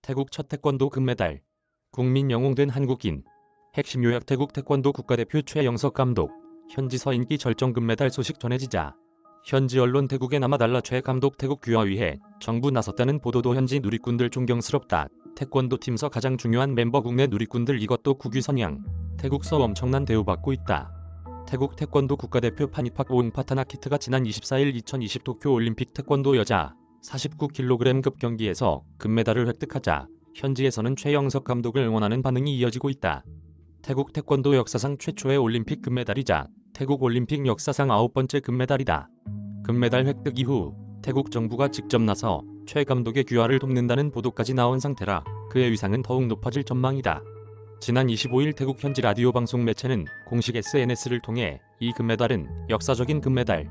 태국 첫 태권도 금메달. 국민 영웅된 한국인. 핵심 요약 태국 태권도 국가대표 최영석 감독. 현지서 인기 절정 금메달 소식 전해지자 현지 언론 태국에 남아달라 최 감독 태국 귀화 위해 정부 나섰다는 보도도 현지 누리꾼들 존경스럽다. 태권도 팀서 가장 중요한 멤버 국내 누리꾼들 이것도 국위 선양. 태국서 엄청난 대우받고 있다. 태국 태권도 국가대표 파니팍 오응파타나키트가 지난 24일 2020 도쿄올림픽 태권도 여자 49kg급 경기에서 금메달을 획득하자 현지에서는 최영석 감독을 응원하는 반응이 이어지고 있다. 태국 태권도 역사상 최초의 올림픽 금메달이자 태국 올림픽 역사상 9번째 금메달이다. 금메달 획득 이후 태국 정부가 직접 나서 최 감독의 귀화를 돕는다는 보도까지 나온 상태라 그의 위상은 더욱 높아질 전망이다. 지난 25일 태국 현지 라디오 방송 매체는 공식 SNS를 통해 이 금메달은 역사적인 금메달,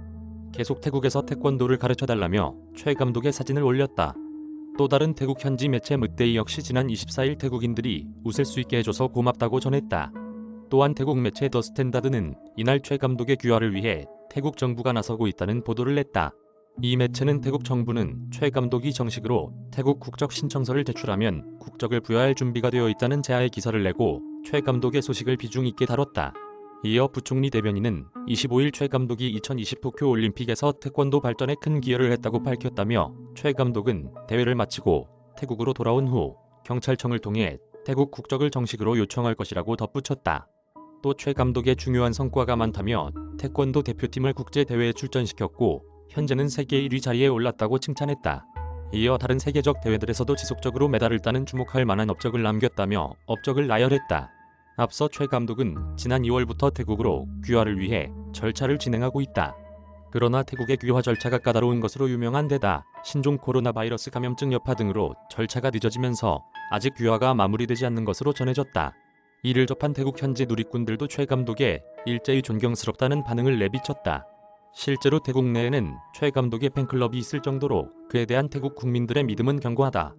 계속 태국에서 태권도를 가르쳐달라며 최 감독의 사진을 올렸다. 또 다른 태국 현지 매체 무데이 역시 지난 24일 태국인들이 웃을 수 있게 해줘서 고맙다고 전했다. 또한 태국 매체 더 스탠다드는 이날 최 감독의 귀화를 위해 태국 정부가 나서고 있다는 보도를 냈다. 이 매체는 태국 정부는 최 감독이 정식으로 태국 국적 신청서를 제출하면 국적을 부여할 준비가 되어 있다는 제하의 기사를 내고 최 감독의 소식을 비중 있게 다뤘다. 이어 부총리 대변인은 25일 최 감독이 2020 도쿄올림픽에서 태권도 발전에 큰 기여를 했다고 밝혔다며 최 감독은 대회를 마치고 태국으로 돌아온 후 경찰청을 통해 태국 국적을 정식으로 요청할 것이라고 덧붙였다. 또 최 감독의 중요한 성과가 많다며 태권도 대표팀을 국제대회에 출전시켰고 현재는 세계 1위 자리에 올랐다고 칭찬했다. 이어 다른 세계적 대회들에서도 지속적으로 메달을 따는 주목할 만한 업적을 남겼다며 업적을 나열했다. 앞서 최 감독은 지난 2월부터 태국으로 귀화를 위해 절차를 진행하고 있다. 그러나 태국의 귀화 절차가 까다로운 것으로 유명한 데다 신종 코로나 바이러스 감염증 여파 등으로 절차가 늦어지면서 아직 귀화가 마무리되지 않는 것으로 전해졌다. 이를 접한 태국 현지 누리꾼들도 최 감독의 일제히 존경스럽다는 반응을 내비쳤다. 실제로 태국 내에는 최 감독의 팬클럽이 있을 정도로 그에 대한 태국 국민들의 믿음은 견고하다.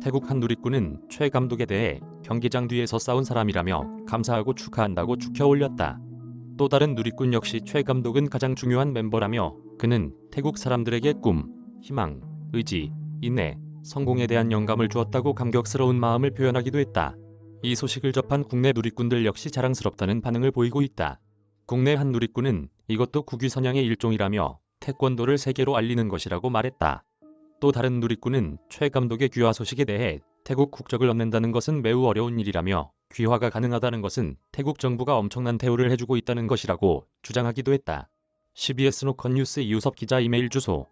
태국 한 누리꾼은 최 감독에 대해 경기장 뒤에서 싸운 사람이라며 감사하고 축하한다고 축혀 올렸다. 또 다른 누리꾼 역시 최 감독은 가장 중요한 멤버라며 그는 태국 사람들에게 꿈, 희망, 의지, 인내, 성공에 대한 영감을 주었다고 감격스러운 마음을 표현하기도 했다. 이 소식을 접한 국내 누리꾼들 역시 자랑스럽다는 반응을 보이고 있다. 국내 한 누리꾼은 이것도 국위 선양의 일종이라며 태권도를 세계로 알리는 것이라고 말했다. 또 다른 누리꾼은 최 감독의 귀화 소식에 대해 태국 국적을 얻는다는 것은 매우 어려운 일이라며 귀화가 가능하다는 것은 태국 정부가 엄청난 대우를 해주고 있다는 것이라고 주장하기도 했다. CBS 노컷 뉴스 이우섭 기자 이메일 주소